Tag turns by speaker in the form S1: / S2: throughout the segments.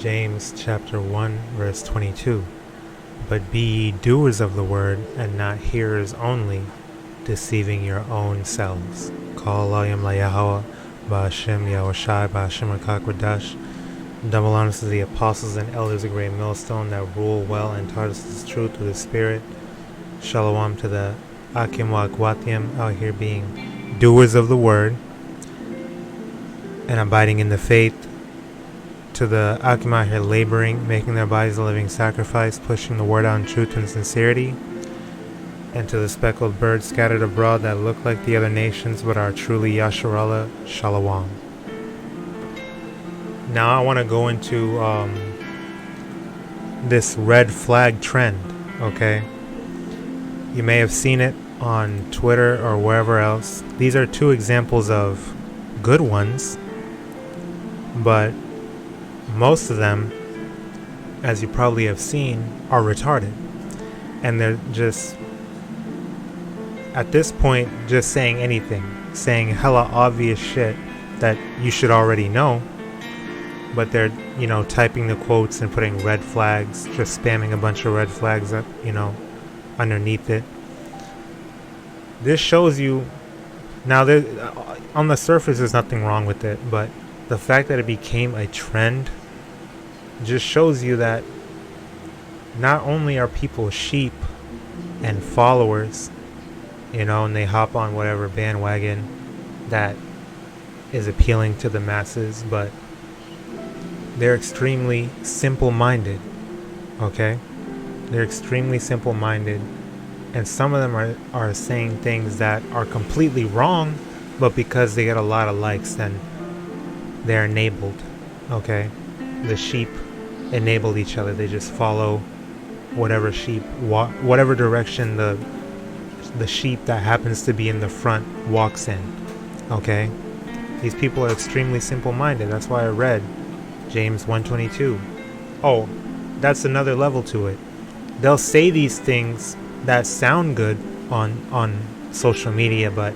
S1: James chapter 1 verse 22. But be ye doers of the word, and not hearers only, deceiving your own selves. HALALYAM YAHAWAH, BAHASHAM, YAHAWASHI, BAHASHAM, QADASH. Double honors to the apostles and elders of Great Millstone that rule well and taught us this truth through the Spirit. Shalom to the YAHAWAH out here being doers of the word and abiding in the faith. To the Akim out here laboring, making their bodies a living sacrifice, pushing the word out in truth and sincerity. And to the speckled birds scattered abroad that look like the other nations but are truly Yasharallah, Shalom. Now I want to go into this red flag trend, okay? You may have seen it on Twitter or wherever else. These are two examples of good ones, but most of them, as you probably have seen, are retarded. And they're just, at this point, just saying anything. Saying hella obvious shit that you should already know. But they're, typing the quotes and putting red flags, just spamming a bunch of red flags up, underneath it. This shows you, now on the surface there's nothing wrong with it, but the fact that it became a trend just shows you that not only are people sheep and followers, and they hop on whatever bandwagon that is appealing to the masses, but they're extremely simple-minded, okay? They're extremely simple-minded, and some of them are saying things that are completely wrong, but because they get a lot of likes, then they're enabled, okay? The sheep enable each other. They just follow whatever whatever direction the sheep that happens to be in the front walks in, okay? These people are extremely simple-minded. That's why I read James 1:22. Oh, that's another level to it. They'll say these things that sound good on social media, but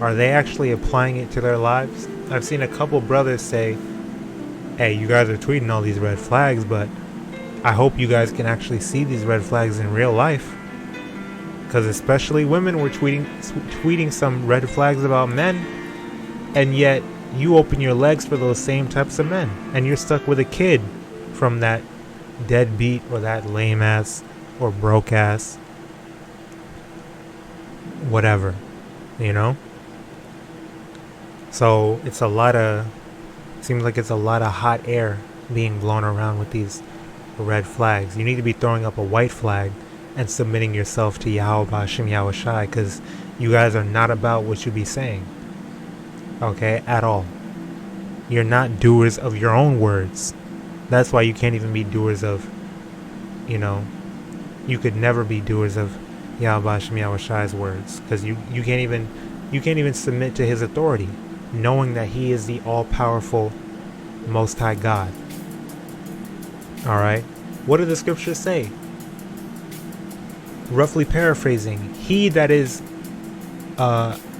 S1: are they actually applying it to their lives? I've seen a couple brothers say, hey, you guys are tweeting all these red flags, but I hope you guys can actually see these red flags in real life. Because especially women were tweeting some red flags about men, and yet you open your legs for those same types of men, and you're stuck with a kid from that deadbeat or that lame ass or broke ass whatever, So seems like it's a lot of hot air being blown around with these red flags. You need to be throwing up a white flag and submitting yourself to Yahweh, BAHASHAM, YAHAWASHI, because you guys are not about what you be saying, okay, at all. You're not doers of your own words. That's why you can't even be doers of, you could never be doers of Yahweh, BAHASHAM, YAHAWASHI's words, because you can't even submit to his authority, knowing that he is the all-powerful Most High God. Alright? What do the scriptures say? Roughly paraphrasing, he that is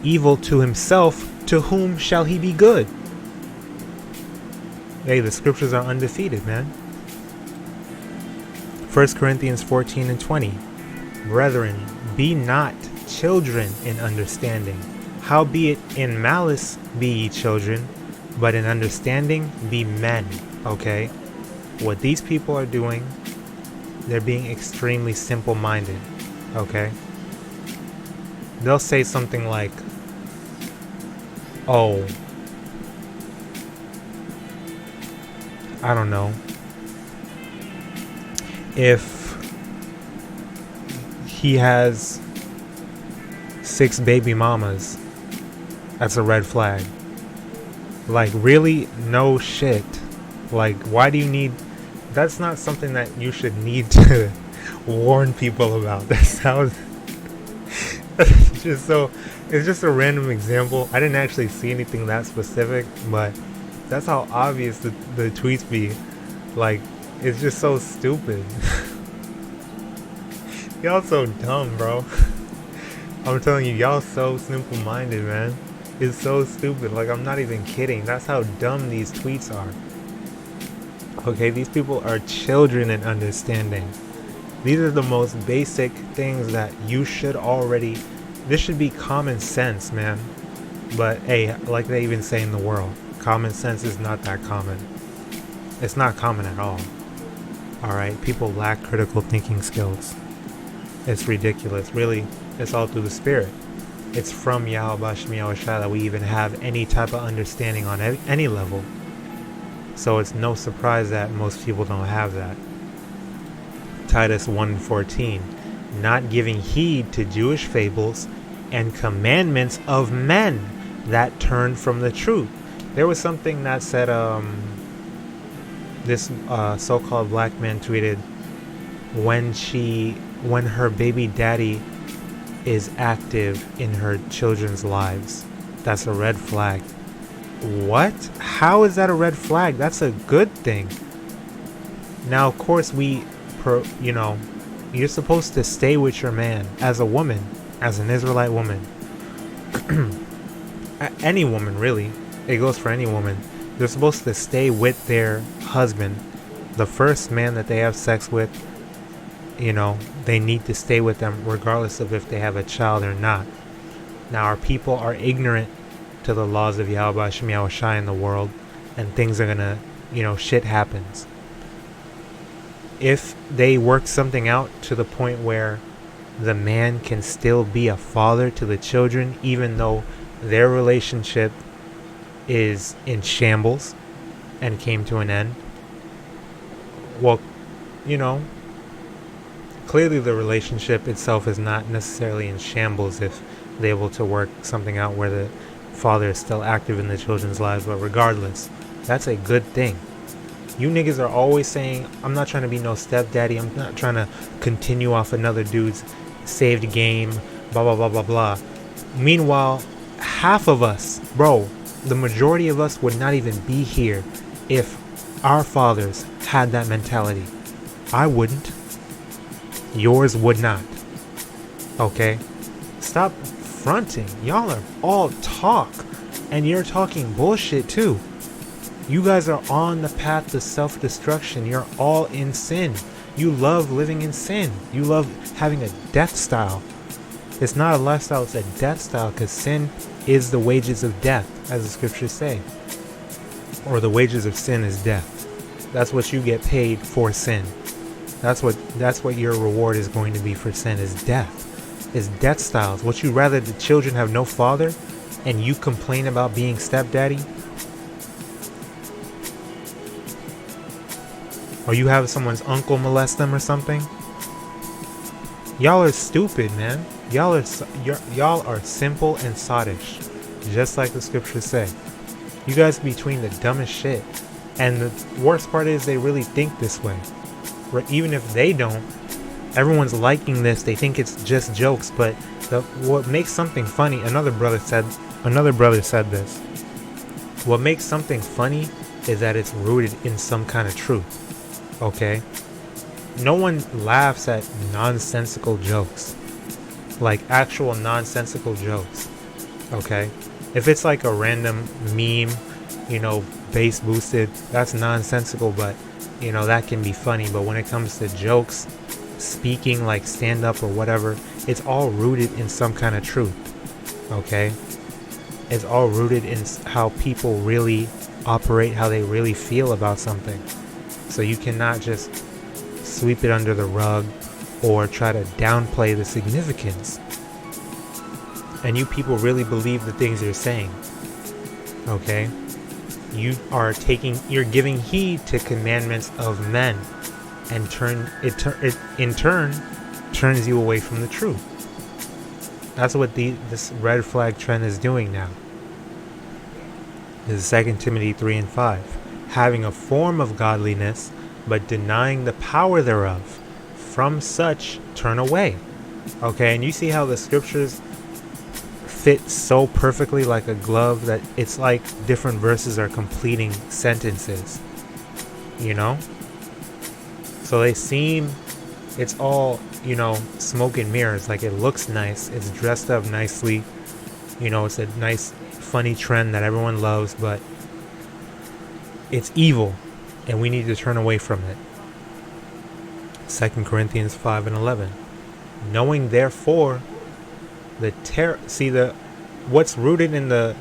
S1: evil to himself, to whom shall he be good? Hey, the scriptures are undefeated, man. 1 Corinthians 14:20. Brethren, be not children in understanding. Howbeit in malice be ye children, but in understanding be men. Okay? What these people are doing, they're being extremely simple-minded. Okay? They'll say something like, oh, I don't know, if he has 6 baby mamas, that's a red flag. Like, really? No shit. Like, why do you need... That's not something that you should need to warn people about. That sounds... It's just a random example. I didn't actually see anything that specific, but that's how obvious the tweets be. Like, it's just so stupid. Y'all so dumb, bro. I'm telling you, y'all so simple-minded, man. It's so stupid. Like, I'm not even kidding. That's how dumb these tweets are. Okay, these people are children in understanding. These are the most basic things that you should already, this should be common sense, man. But hey, like they even say in the world, common sense is not that common. It's not common at all. Alright, people lack critical thinking skills. It's ridiculous. Really, it's all through the Spirit. It's from YAHAWASHI that we even have any type of understanding on any level. So it's no surprise that most people don't have that. Titus 1:14, not giving heed to Jewish fables and commandments of men that turn from the truth. There was something that said, this so-called black man tweeted, when her baby daddy is active in her children's lives, that's a red flag. What? How is that a red flag? That's a good thing. Now, of course, you're supposed to stay with your man as a woman, as an Israelite woman. Any woman, really. It goes for any woman. They're supposed to stay with their husband. The first man that they have sex with, they need to stay with them regardless of if they have a child or not. Now, our people are ignorant to the laws of YAHAWASHI in the world, and things are gonna, shit happens. If they work something out to the point where the man can still be a father to the children, even though their relationship is in shambles and came to an end, well, clearly the relationship itself is not necessarily in shambles if they're able to work something out where the father is still active in the children's lives. But regardless, that's a good thing. You niggas are always saying, I'm not trying to be no stepdaddy, I'm not trying to continue off another dude's saved game, blah blah blah blah blah. Meanwhile, half of us, bro, the majority of us would not even be here if our fathers had that mentality. I wouldn't. Yours would not. Okay? Stop fronting. Y'all are all talk. And you're talking bullshit too. You guys are on the path to self-destruction. You're all in sin. You love living in sin. You love having a death style. It's not a lifestyle, it's a death style, because sin is the wages of death, as the scriptures say. Or the wages of sin is death. That's what you get paid for sin. That's what your reward is going to be for sin, is death. Is death styles. Would you rather the children have no father and you complain about being stepdaddy? Or you have someone's uncle molest them or something? Y'all are stupid, man. Y'all are simple and sottish, just like the scriptures say. You guys between the dumbest shit. And the worst part is they really think this way. Even if they don't, everyone's liking this. They think it's just jokes. But what makes something funny, another brother said this. What makes something funny is that it's rooted in some kind of truth. Okay? No one laughs at nonsensical jokes. Like actual nonsensical jokes. Okay? If it's like a random meme, bass boosted, that's nonsensical, but that can be funny. But when it comes to jokes, speaking like stand up or whatever, it's all rooted in some kind of truth. Okay? It's all rooted in how people really operate, how they really feel about something. So you cannot just sweep it under the rug or try to downplay the significance. And you people really believe the things you're saying. Okay? You're giving heed to commandments of men, and it in turn turns you away from the truth. That's what this red flag trend is doing now. This is 2 Timothy 3:5. Having a form of godliness, but denying the power thereof. From such turn away. Okay, and you see how the scriptures fit so perfectly like a glove that it's like different verses are completing sentences. So it's all, smoke and mirrors. Like it looks nice, it's dressed up nicely, it's a nice funny trend that everyone loves, but it's evil. and we need to turn away from it. 2 Corinthians 5:11. Knowing therefore the what's rooted in the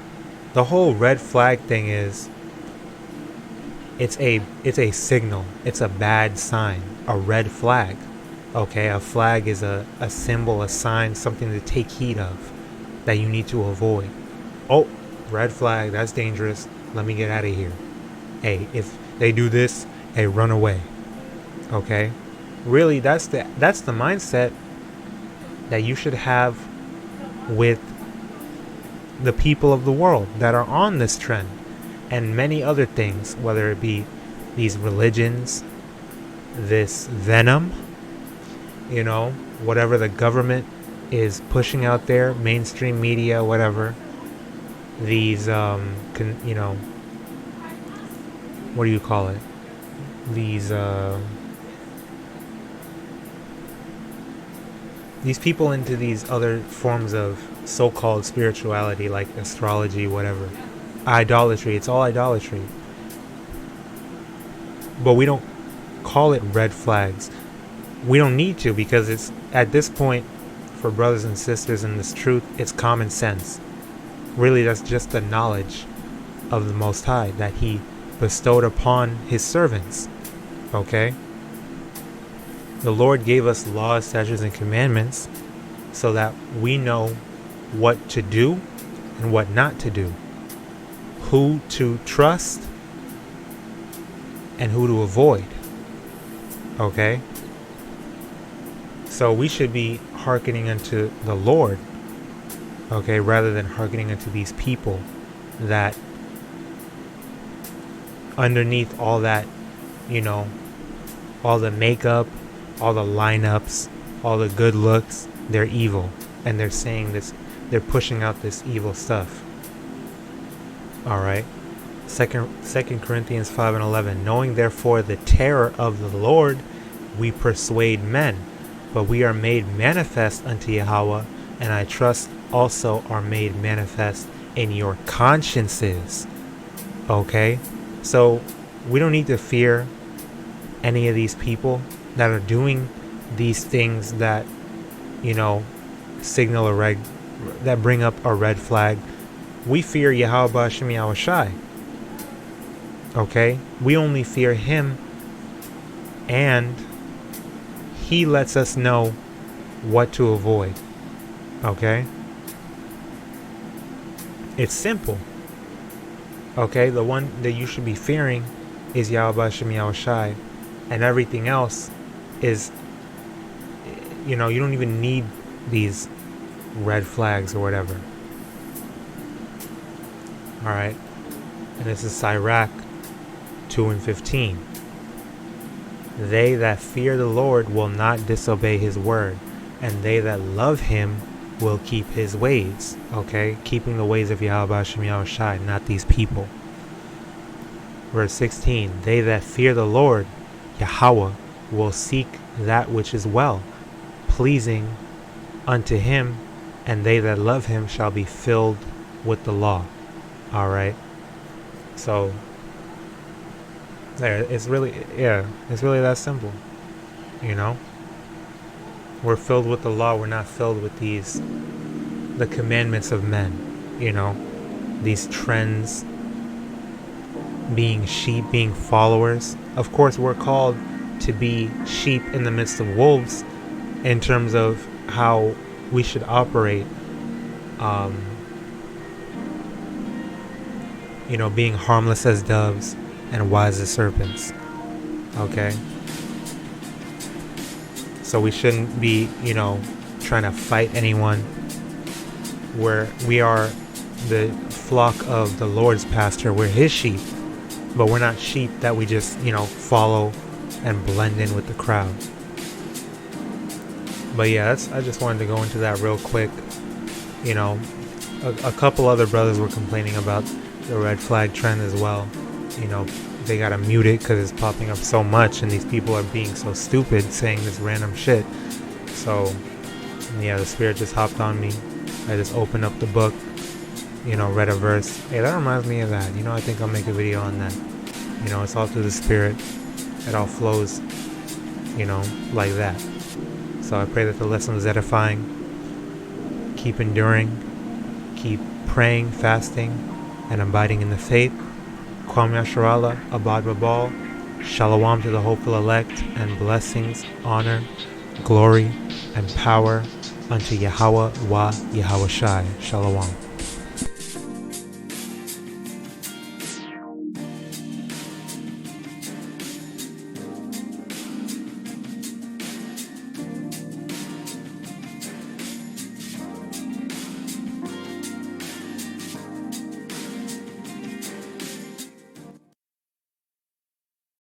S1: whole red flag thing is it's a signal. It's a bad sign. A red flag. Okay, a flag is a symbol, a sign, something to take heed of that you need to avoid. Oh, red flag, that's dangerous. Let me get out of here. Hey, if they do this, hey, run away. Okay? Really, that's the mindset that you should have with the people of the world that are on this trend and many other things, whether it be these religions, this venom, whatever the government is pushing out there, mainstream media, whatever, these what do you call it, these people into these other forms of so-called spirituality, like astrology, whatever, idolatry. It's all idolatry, but we don't call it red flags. We don't need to, because it's at this point, for brothers and sisters in this truth, it's common sense. Really, that's just the knowledge of the Most High that He bestowed upon His servants. Okay? The Lord gave us laws, statutes, and commandments so that we know what to do and what not to do, who to trust and who to avoid. Okay? So we should be hearkening unto the Lord, okay, rather than hearkening unto these people that underneath all that, all the makeup, all the lineups, all the good looks, they're evil. And they're saying this, they're pushing out this evil stuff. Alright. 2 Corinthians 5:11. Knowing therefore the terror of the Lord, we persuade men, but we are made manifest unto Yahawah, and I trust also are made manifest in your consciences. Okay? So we don't need to fear any of these people that are doing these things that, signal a red, that bring up a red flag. We fear YAHAWASHI Yahawashi. Okay? We only fear Him, and He lets us know what to avoid. Okay? It's simple. Okay? The one that you should be fearing is YAHAWASHI Yahawashi, and everything else is, you don't even need these red flags or whatever. Alright? And this is Sirach 2:15. They that fear the Lord will not disobey His word, and they that love Him will keep His ways. Okay? Keeping the ways of YAHAWASHI Yahawashi, not these people. Verse 16. They that fear the Lord, Yahawah, will seek that which is well, pleasing unto Him, and they that love Him shall be filled with the law. Alright? So there, it's really that simple. We're filled with the law. We're not filled with the commandments of men. These trends, being sheep, being followers. Of course, we're called to be sheep in the midst of wolves in terms of how we should operate. Being harmless as doves and wise as serpents. Okay? So we shouldn't be, trying to fight anyone. We are the flock of the Lord's pasture. We're His sheep. But we're not sheep that we just, follow and blend in with the crowd. But yeah, I just wanted to go into that real quick. A couple other brothers were complaining about the red flag trend as well. They gotta mute it because it's popping up so much, and these people are being so stupid saying this random shit. So yeah, the Spirit just hopped on me. I just opened up the book, read a verse. Hey, that reminds me of that. I think I'll make a video on that. You know, it's all through the Spirit. It all flows, you know, like that. So I pray that the lesson was edifying. Keep enduring. Keep praying, fasting, and abiding in the faith. Kwam Yasharallah, Abad Babal. Shalom to the hopeful elect, and blessings, honor, glory, and power unto YAHAWAH wa YAHAWASHI. Shalom.